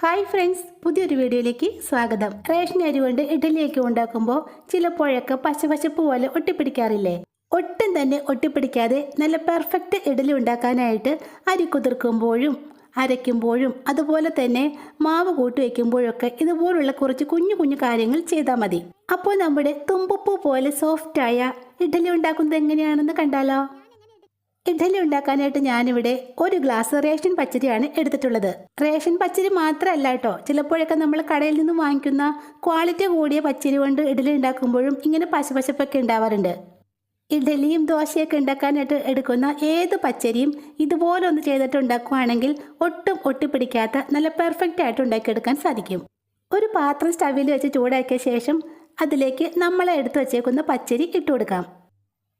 Hi friends, പുതിയൊരു വീഡിയോയിലേക്ക് സ്വാഗതം. റേഷൻ അരി കൊണ്ട് ഇഡലിയൊക്കെ ഉണ്ടാക്കുമ്പോൾ ചിലപ്പോഴൊക്കെ പശപശപ്പ് പോലെ ഒട്ടിപ്പിടിക്കാറില്ലേ? ഒട്ടും തന്നെ ഒട്ടിപ്പിടിക്കാതെ നല്ല പെർഫെക്റ്റ് ഇഡലി ഉണ്ടാക്കാനായിട്ട് അരി കുതിർക്കുമ്പോഴും അരയ്ക്കുമ്പോഴും അതുപോലെ തന്നെ മാവ് കൂട്ടി വയ്ക്കുമ്പോഴൊക്കെ ഇതുപോലുള്ള കുറച്ച് കുഞ്ഞു കുഞ്ഞു കാര്യങ്ങൾ ചെയ്താൽ മതി. അപ്പോൾ നമ്മുടെ തുമ്പപ്പൂ പോലെ സോഫ്റ്റായ ഇഡലി ഉണ്ടാക്കുന്നത് എങ്ങനെയാണെന്ന് കണ്ടാലോ? ഇഡലി ഉണ്ടാക്കാനായിട്ട് ഞാനിവിടെ ഒരു ഗ്ലാസ് റേഷൻ പച്ചരിയാണ് എടുത്തിട്ടുള്ളത്. റേഷൻ പച്ചരി മാത്രമല്ല കേട്ടോ, ചിലപ്പോഴൊക്കെ നമ്മൾ കടയിൽ നിന്ന് വാങ്ങിക്കുന്ന ക്വാളിറ്റി കൂടിയ പച്ചരി കൊണ്ട് ഇഡലി ഉണ്ടാക്കുമ്പോഴും ഇങ്ങനെ പശപശപ്പൊക്കെ ഉണ്ടാവാറുണ്ട്. ഇഡലിയും ദോശയൊക്കെ ഉണ്ടാക്കാനായിട്ട് എടുക്കുന്ന ഏത് പച്ചരിയും ഇതുപോലെ ഒന്ന് ചെയ്തിട്ട് ഉണ്ടാക്കുകയാണെങ്കിൽ ഒട്ടും ഒട്ടിപ്പിടിക്കാത്ത നല്ല പെർഫെക്റ്റ് ആയിട്ട് ഉണ്ടാക്കിയെടുക്കാൻ സാധിക്കും. ഒരു പാത്രം സ്റ്റവിൽ വെച്ച് ചൂടാക്കിയ ശേഷം അതിലേക്ക് നമ്മൾ എടുത്തു വച്ചേക്കുന്ന പച്ചരി ഇട്ട് കൊടുക്കാം.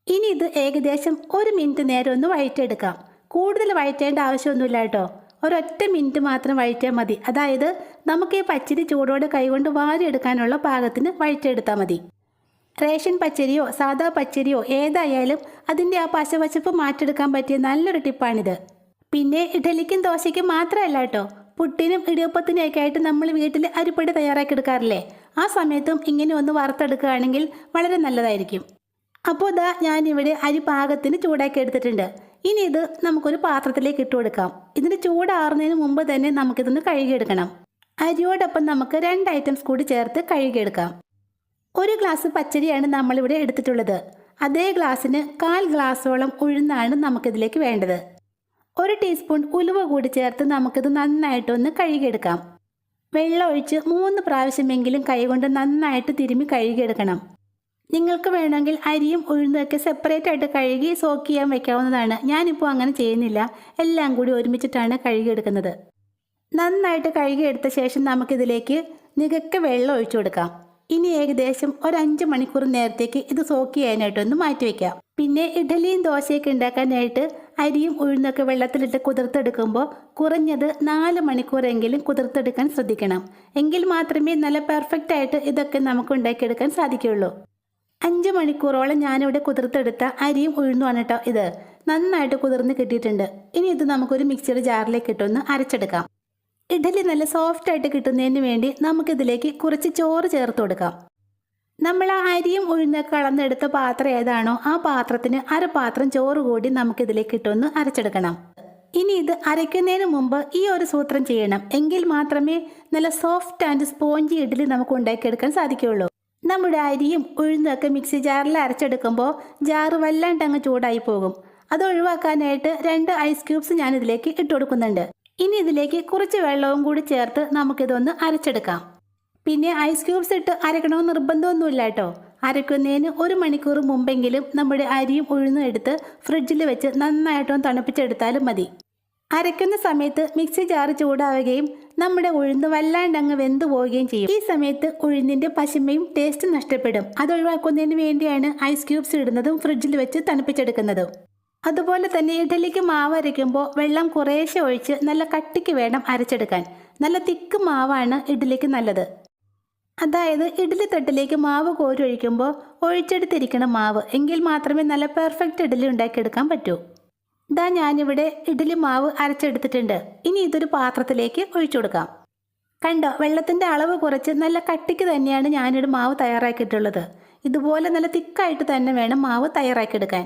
ഇനി ഇത് ഏകദേശം 1 മിനിറ്റ് നേരം ഒന്ന് വഴറ്റിയെടുക്കാം. കൂടുതൽ വഴറ്റേണ്ട ആവശ്യമൊന്നുമില്ല കേട്ടോ, ഒരൊറ്റ മിനിറ്റ് മാത്രം വഴറ്റിയാൽ മതി. അതായത് നമുക്ക് ഈ പച്ചരി ചൂടോടെ കൈകൊണ്ട് വാരിയെടുക്കാനുള്ള പാകത്തിന് വഴറ്റിയെടുത്താൽ മതി. റേഷൻ പച്ചരിയോ സാദാ പച്ചരിയോ ഏതായാലും അതിൻ്റെ ആ പശപശപ്പ് മാറ്റിയെടുക്കാൻ പറ്റിയ നല്ലൊരു ടിപ്പാണിത്. പിന്നെ ഇഡലിക്കും ദോശയ്ക്കും മാത്രമല്ല കേട്ടോ, പുട്ടിനും ഇടിയപ്പത്തിനൊക്കെ ആയിട്ട് നമ്മൾ വീട്ടിൽ അരിപ്പൊടി തയ്യാറാക്കി എടുക്കാറില്ലേ? ആ സമയത്തും ഇങ്ങനെ ഒന്ന് വറുത്തെടുക്കുകയാണെങ്കിൽ വളരെ നല്ലതായിരിക്കും. അപ്പോൾ ഇതാ ഞാനിവിടെ അരി പാകത്തിന് ചൂടാക്കി എടുത്തിട്ടുണ്ട്. ഇനി ഇത് നമുക്കൊരു പാത്രത്തിലേക്ക് ഇട്ട് കൊടുക്കാം. ഇതിന് ചൂടാറുന്നതിന് മുമ്പ് തന്നെ നമുക്കിതൊന്ന് കഴുകിയെടുക്കണം. അരിയോടൊപ്പം നമുക്ക് 2 ഐറ്റംസ് കൂടി ചേർത്ത് കഴുകിയെടുക്കാം. 1 ഗ്ലാസ് പച്ചരിയാണ് നമ്മളിവിടെ എടുത്തിട്ടുള്ളത്. അതേ ഗ്ലാസ്സിന് 1/4 ഗ്ലാസോളം ഉഴുന്നാണ് നമുക്കിതിലേക്ക് വേണ്ടത്. 1 ടീസ്പൂൺ ഉലുവ കൂടി ചേർത്ത് നമുക്കിത് നന്നായിട്ടൊന്ന് കഴുകിയെടുക്കാം. വെള്ളം ഒഴിച്ച് 3 പ്രാവശ്യമെങ്കിലും കൈകൊണ്ട് നന്നായിട്ട് തിരുമ്മി കഴുകിയെടുക്കണം. നിങ്ങൾക്ക് വേണമെങ്കിൽ അരിയും ഉഴുന്നൊക്കെ സെപ്പറേറ്റ് ആയിട്ട് കഴുകി സോക്ക് ചെയ്യാൻ വെക്കാവുന്നതാണ്. ഞാനിപ്പോൾ അങ്ങനെ ചെയ്യുന്നില്ല, എല്ലാം കൂടി ഒരുമിച്ചിട്ടാണ് കഴുകിയെടുക്കുന്നത്. നന്നായിട്ട് കഴുകിയെടുത്ത ശേഷം നമുക്കിതിലേക്ക് നികക്കെ വെള്ളം ഒഴിച്ചു കൊടുക്കാം. ഇനി ഏകദേശം ഒരു 5 മണിക്കൂർ നേരത്തേക്ക് ഇത് സോക്ക് ചെയ്യാനായിട്ടൊന്ന് മാറ്റി വയ്ക്കാം. പിന്നെ ഇഡലിയും ദോശയൊക്കെ ഉണ്ടാക്കാനായിട്ട് അരിയും ഉഴുന്നൊക്കെ വെള്ളത്തിലിട്ട് കുതിർത്തെടുക്കുമ്പോൾ കുറഞ്ഞത് 4 മണിക്കൂറെങ്കിലും കുതിർത്തെടുക്കാൻ ശ്രദ്ധിക്കണം. എങ്കിൽ മാത്രമേ നല്ല പെർഫെക്റ്റ് ആയിട്ട് ഇതൊക്കെ നമുക്ക് ഉണ്ടാക്കിയെടുക്കാൻ സാധിക്കുകയുള്ളൂ. 5 മണിക്കൂറോളം ഞാനിവിടെ കുതിർത്തെടുത്ത അരിയും ഉഴുന്നുമാണ് കേട്ടോ ഇത്. നന്നായിട്ട് കുതിർന്ന് കിട്ടിയിട്ടുണ്ട്. ഇനി ഇത് നമുക്കൊരു മിക്സിയുടെ ജാറിലേക്ക് ഇട്ടൊന്ന് അരച്ചെടുക്കാം. ഇഡലി നല്ല സോഫ്റ്റ് ആയിട്ട് കിട്ടുന്നതിന് വേണ്ടി നമുക്കിതിലേക്ക് കുറച്ച് ചോറ് ചേർത്ത് കൊടുക്കാം. നമ്മൾ ആ അരിയും ഉഴുന്നൊക്കെ കളന്നെടുത്ത പാത്രം ഏതാണോ ആ പാത്രത്തിന് 1/2 പാത്രം ചോറ് കൂടി നമുക്കിതിലേക്ക് ഇട്ടൊന്ന് അരച്ചെടുക്കണം. ഇനി ഇത് അരയ്ക്കുന്നതിന് മുമ്പ് ഈ ഒരു സൂത്രം ചെയ്യണം. എങ്കിൽ മാത്രമേ നല്ല സോഫ്റ്റ് ആൻഡ് സ്പോഞ്ചി ഇഡലി നമുക്ക് ഉണ്ടാക്കിയെടുക്കാൻ സാധിക്കുകയുള്ളൂ. നമ്മുടെ അരിയും ഉഴുന്നൊക്കെ മിക്സി ജാറിൽ അരച്ചെടുക്കുമ്പോൾ ജാറ് വല്ലാണ്ട് അങ്ങ് ചൂടായി പോകും. അത് ഒഴിവാക്കാനായിട്ട് 2 ഐസ് ക്യൂബ്സ് ഞാൻ ഇതിലേക്ക് ഇട്ട് കൊടുക്കുന്നുണ്ട്. ഇനി ഇതിലേക്ക് കുറച്ച് വെള്ളവും കൂടി ചേർത്ത് നമുക്കിതൊന്ന് അരച്ചെടുക്കാം. പിന്നെ ഐസ് ക്യൂബ്സ് ഇട്ട് അരക്കണമെന്ന് നിർബന്ധമൊന്നുമില്ല കേട്ടോ. അരയ്ക്കുന്നതിന് 1 മണിക്കൂർ മുമ്പെങ്കിലും നമ്മുടെ അരിയും ഉഴുന്നും എടുത്ത് ഫ്രിഡ്ജിൽ വെച്ച് നന്നായിട്ടൊന്ന് തണുപ്പിച്ചെടുത്താലും മതി. അരയ്ക്കുന്ന സമയത്ത് മിക്സി ജാറ് ചൂടാവുകയും നമ്മുടെ ഉഴുന്ന് വല്ലാണ്ട് അങ്ങ് വെന്തു പോവുകയും ചെയ്യും. ഈ സമയത്ത് ഉഴുന്നിൻ്റെ പശിമയും ടേസ്റ്റ് നഷ്ടപ്പെടും. അതൊഴിവാക്കുന്നതിന് വേണ്ടിയാണ് ഐസ് ക്യൂബ്സ് ഇടുന്നതും ഫ്രിഡ്ജിൽ വെച്ച് തണുപ്പിച്ചെടുക്കുന്നതും. അതുപോലെ തന്നെ ഇഡലിക്ക് മാവ് അരയ്ക്കുമ്പോൾ വെള്ളം കുറേശ്ശെ ഒഴിച്ച് നല്ല കട്ടിക്ക് വേണം അരച്ചെടുക്കാൻ. നല്ല തിക്ക് മാവാണ് ഇഡലിക്ക് നല്ലത്. അതായത് ഇഡലി തട്ടിലേക്ക് മാവ് കോരി ഒഴിക്കുമ്പോൾ ഒഴിച്ചെടുത്തിരിക്കണം മാവ്. എങ്കിൽ മാത്രമേ നല്ല പെർഫെക്റ്റ് ഇഡലി ഉണ്ടാക്കിയെടുക്കാൻ പറ്റൂ. ഇതാ ഞാനിവിടെ ഇഡലി മാവ് അരച്ചെടുത്തിട്ടുണ്ട്. ഇനി ഇതൊരു പാത്രത്തിലേക്ക് ഒഴിച്ചു കൊടുക്കാം. കണ്ടോ, വെള്ളത്തിൻ്റെ അളവ് കുറച്ച് നല്ല കട്ടിക്ക് തന്നെയാണ് ഞാനിവിടെ മാവ് തയ്യാറാക്കിയിട്ടുള്ളത്. ഇതുപോലെ നല്ല തിക്കായിട്ട് തന്നെ വേണം മാവ് തയ്യാറാക്കിയെടുക്കാൻ.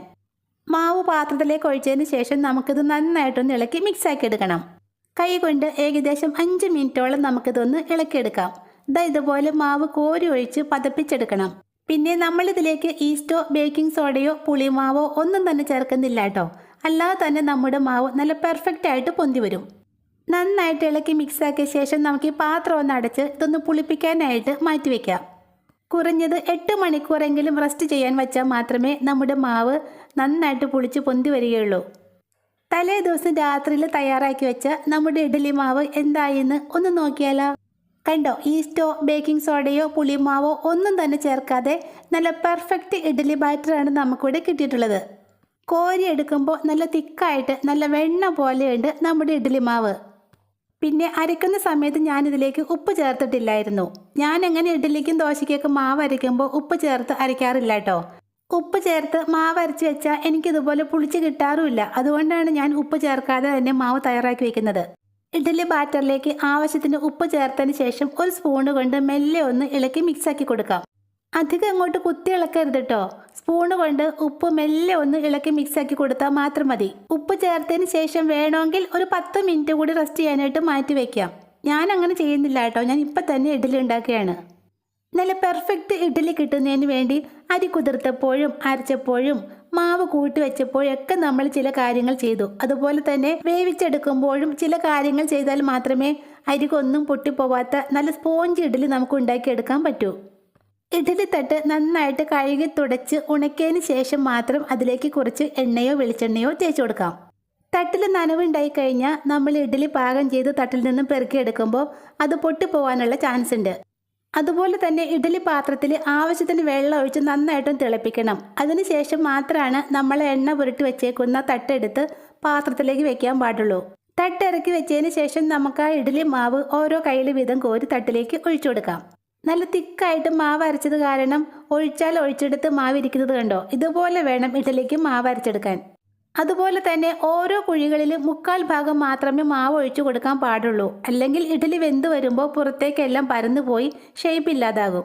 മാവ് പാത്രത്തിലേക്ക് ഒഴിച്ചതിന് ശേഷം നമുക്കിത് നന്നായിട്ടൊന്ന് ഇളക്കി മിക്സാക്കി എടുക്കണം. കൈ കൊണ്ട് ഏകദേശം 5 മിനിറ്റോളം നമുക്കിതൊന്ന് ഇളക്കിയെടുക്കാം. ഇതുപോലെ മാവ് കോരി ഒഴിച്ച് പതപ്പിച്ചെടുക്കണം. പിന്നെ നമ്മളിതിലേക്ക് ഈസ്റ്റോ ബേക്കിംഗ് സോഡയോ പുളിമാവോ ഒന്നും തന്നെ ചേർക്കുന്നില്ല കേട്ടോ. അല്ലാതെ തന്നെ നമ്മുടെ മാവ് നല്ല പെർഫെക്റ്റ് ആയിട്ട് പൊന്തി വരും. നന്നായിട്ട് ഇളക്കി മിക്സാക്കിയ ശേഷം നമുക്ക് ഈ പാത്രം ഒന്ന് അടച്ച് ഇതൊന്ന് പുളിപ്പിക്കാനായിട്ട് മാറ്റി വയ്ക്കാം. കുറഞ്ഞത് 8 മണിക്കൂറെങ്കിലും റെസ്റ്റ് ചെയ്യാൻ വെച്ചാൽ മാത്രമേ നമ്മുടെ മാവ് നന്നായിട്ട് പുളിച്ച് പൊന്തി വരികയുള്ളൂ. തലേ ദിവസം രാത്രിയിൽ തയ്യാറാക്കി വെച്ച നമ്മുടെ ഇഡലി മാവ് എന്തായെന്ന് ഒന്ന് നോക്കിയാലോ? കണ്ടോ, ഈസ്റ്റോ ബേക്കിംഗ് സോഡയോ പുളിമാവോ ഒന്നും തന്നെ ചേർക്കാതെ നല്ല പെർഫെക്റ്റ് ഇഡലി ബാറ്ററാണ് നമുക്കിവിടെ കിട്ടിയിട്ടുള്ളത്. കോരി എടുക്കുമ്പോൾ നല്ല തിക്കായിട്ട് നല്ല വെണ്ണ പോലെയുണ്ട് നമ്മുടെ ഇഡലി മാവ്. പിന്നെ അരയ്ക്കുന്ന സമയത്ത് ഞാനിതിലേക്ക് ഉപ്പ് ചേർത്തിട്ടില്ലായിരുന്നു. ഞാൻ എങ്ങനെ ഇഡലിക്കും ദോശയ്ക്കൊക്കെ മാവ് അരയ്ക്കുമ്പോൾ ഉപ്പ് ചേർത്ത് അരയ്ക്കാറില്ല കേട്ടോ. ഉപ്പ് ചേർത്ത് മാവ് അരച്ച് വെച്ചാൽ എനിക്കിതുപോലെ പുളിച്ച് കിട്ടാറുമില്ല. അതുകൊണ്ടാണ് ഞാൻ ഉപ്പ് ചേർക്കാതെ തന്നെ മാവ് തയ്യാറാക്കി വെക്കുന്നത്. ഇഡ്ഡലി ബാറ്ററിലേക്ക് ആവശ്യത്തിന് ഉപ്പ് ചേർത്തതിന് ശേഷം ഒരു സ്പൂണ് കൊണ്ട് മെല്ലെ ഒന്ന് ഇളക്കി മിക്സാക്കി കൊടുക്കാം. അധികം അങ്ങോട്ട് കുത്തി ഇളക്കരുത് കേട്ടോ. സ്പൂണ് കൊണ്ട് ഉപ്പ് മെല്ലെ ഒന്ന് ഇളക്കി മിക്സാക്കി കൊടുത്താൽ മാത്രം മതി. ഉപ്പ് ചേർത്തതിന് ശേഷം വേണമെങ്കിൽ ഒരു 10 മിനിറ്റ് കൂടി റെസ്റ്റ് ചെയ്യാനായിട്ട് മാറ്റി വയ്ക്കാം. ഞാൻ അങ്ങനെ ചെയ്യുന്നില്ല കേട്ടോ. ഞാൻ ഇപ്പം തന്നെ ഇഡ്ഡലി ഉണ്ടാക്കുകയാണ്. നല്ല പെർഫെക്റ്റ് ഇഡ്ഡലി കിട്ടുന്നതിന് വേണ്ടി അരി കുതിർത്തപ്പോഴും അരച്ചപ്പോഴും മാവ് കൂട്ടി വെച്ചപ്പോഴൊക്കെ നമ്മൾ ചില കാര്യങ്ങൾ ചെയ്തു. അതുപോലെ തന്നെ വേവിച്ചെടുക്കുമ്പോഴും ചില കാര്യങ്ങൾ ചെയ്താൽ മാത്രമേ അരികൊന്നും പൊട്ടിപ്പോവാത്ത നല്ല സ്പോഞ്ച് ഇഡ്ഡലി നമുക്ക് ഉണ്ടാക്കിയെടുക്കാൻ പറ്റൂ. ഇഡ്ഡലി തട്ട് നന്നായിട്ട് കഴുകി തുടച്ച് ഉണക്കിയതിന് ശേഷം മാത്രം അതിലേക്ക് കുറച്ച് എണ്ണയോ വെളിച്ചെണ്ണയോ തേച്ച് കൊടുക്കാം. തട്ടിൽ നനവുണ്ടായി കഴിഞ്ഞാൽ നമ്മൾ ഇഡ്ഡലി പാകം ചെയ്ത് തട്ടിൽ നിന്നും പെറുക്കിയെടുക്കുമ്പോൾ അത് പൊട്ടിപ്പോവാനുള്ള ചാൻസ് ഉണ്ട്. അതുപോലെ തന്നെ ഇഡ്ഡലി പാത്രത്തിൽ ആവശ്യത്തിന് വെള്ളം ഒഴിച്ച് നന്നായിട്ടും തിളപ്പിക്കണം. അതിനുശേഷം മാത്രമാണ് നമ്മൾ എണ്ണ പുരട്ടി വെച്ചേക്കുന്ന തട്ടെടുത്ത് പാത്രത്തിലേക്ക് വെക്കാൻ പാടുള്ളൂ. തട്ടിറക്കി വെച്ചതിന് ശേഷം നമുക്ക് ആ ഇഡ്ഡലി മാവ് ഓരോ കയ്യിൽ വീതം കോരി തട്ടിലേക്ക് ഒഴിച്ചു കൊടുക്കാം. നല്ല തിക്കായിട്ട് മാവ് അരച്ചത് കാരണം ഒഴിച്ചാൽ ഒഴിച്ചെടുത്ത് മാവ് ഇരിക്കുന്നത് കണ്ടോ? ഇതുപോലെ വേണം ഇഡ്ഡലിക്ക് മാവ് അരച്ചെടുക്കാൻ. അതുപോലെ തന്നെ ഓരോ കുഴികളിലും 1/4 ഭാഗം മാത്രമേ മാവ് ഒഴിച്ചു കൊടുക്കാൻ പാടുള്ളൂ. അല്ലെങ്കിൽ ഇഡ്ഡലി വെന്ത് വരുമ്പോൾ പുറത്തേക്കെല്ലാം പരന്നു പോയി ഷേപ്പ് ഇല്ലാതാകും.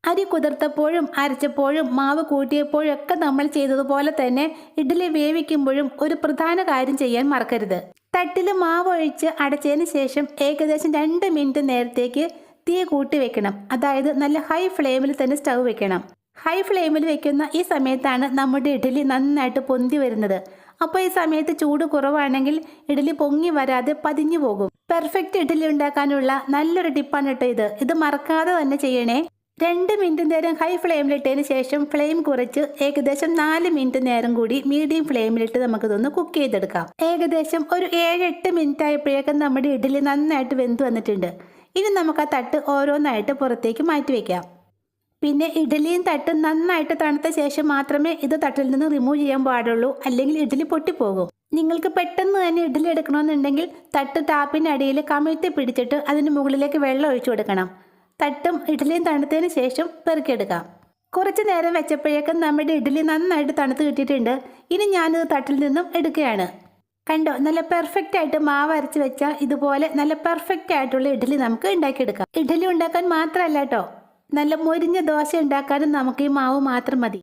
അരി കുതിർത്തപ്പോഴും അരച്ചപ്പോഴും മാവ് കൂട്ടിയപ്പോഴൊക്കെ നമ്മൾ ചെയ്തതുപോലെ തന്നെ ഇഡ്ഡലി വേവിക്കുമ്പോഴും ഒരു പ്രധാന കാര്യം ചെയ്യാൻ മറക്കരുത്. തട്ടിൽ മാവ് ഒഴിച്ച് അടച്ചതിന് ശേഷം ഏകദേശം 2 മിനിറ്റ് നേരത്തേക്ക് തീ കൂട്ടി വെക്കണം. അതായത് നല്ല ഹൈ ഫ്ലെയിമിൽ തന്നെ സ്റ്റൗ വെക്കണം. ഹൈ ഫ്ലെയിമിൽ വെക്കുന്ന ഈ സമയത്താണ് നമ്മുടെ ഇഡ്ഡലി നന്നായിട്ട് പൊന്തി വരുന്നത്. അപ്പോൾ ഈ സമയത്ത് ചൂട് കുറവാണെങ്കിൽ ഇഡ്ഡലി പൊങ്ങി വരാതെ പതിഞ്ഞു പോകും. പെർഫെക്റ്റ് ഇഡ്ഡലി ഉണ്ടാക്കാനുള്ള നല്ലൊരു ടിപ്പാണ് കേട്ടോ ഇത് മറക്കാതെ തന്നെ ചെയ്യണേ. 2 മിനിറ്റ് നേരം ഹൈ ഫ്ലെയിമിലിട്ടതിന് ശേഷം ഫ്ലെയിം കുറച്ച് ഏകദേശം 4 മിനിറ്റ് നേരം കൂടി മീഡിയം ഫ്ലെയിമിലിട്ട് നമുക്കിതൊന്ന് കുക്ക് ചെയ്തെടുക്കാം. ഏകദേശം ഒരു 7-8 മിനിറ്റ് ആയപ്പോഴേക്കും നമ്മുടെ ഇഡ്ഡലി നന്നായിട്ട് വെന്ത് വന്നിട്ടുണ്ട്. ഇനി നമുക്ക് ആ തട്ട് ഓരോന്നായിട്ട് പുറത്തേക്ക് മാറ്റി വയ്ക്കാം. പിന്നെ ഇഡ്ഡലിയും തട്ടും നന്നായിട്ട് തണുത്ത ശേഷം മാത്രമേ ഇത് തട്ടിൽ നിന്ന് റിമൂവ് ചെയ്യാൻ പാടുള്ളൂ. അല്ലെങ്കിൽ ഇഡ്ഡലി പൊട്ടിപ്പോകും. നിങ്ങൾക്ക് പെട്ടെന്ന് തന്നെ ഇഡ്ഡലി എടുക്കണമെന്നുണ്ടെങ്കിൽ തട്ട് ടാപ്പിനടിയിൽ കമിഴ്ത്തി പിടിച്ചിട്ട് അതിന് മുകളിലേക്ക് വെള്ളം ഒഴിച്ചു കൊടുക്കണം. തട്ടും ഇഡ്ഡലിയും തണുത്തതിന് ശേഷം പെറുക്കിയെടുക്കാം. കുറച്ച് നേരം വെച്ചപ്പോഴേക്കും നമ്മുടെ ഇഡ്ഡലി നന്നായിട്ട് തണുത്ത് കിട്ടിയിട്ടുണ്ട്. ഇനി ഞാനിത് തട്ടിൽ നിന്നും എടുക്കുകയാണ്. കണ്ടോ? നല്ല പെർഫെക്റ്റ് ആയിട്ട് മാവ് അരച്ച് വെച്ചാൽ ഇതുപോലെ നല്ല പെർഫെക്റ്റ് ആയിട്ടുള്ള ഇഡ്ഡലി നമുക്ക് ഉണ്ടാക്കിയെടുക്കാം. ഇഡ്ഡലി ഉണ്ടാക്കാൻ മാത്രമല്ല കേട്ടോ, നല്ല മൊരിഞ്ഞ ദോശ ഉണ്ടാക്കാനും നമുക്ക് ഈ മാവ് മാത്രം മതി.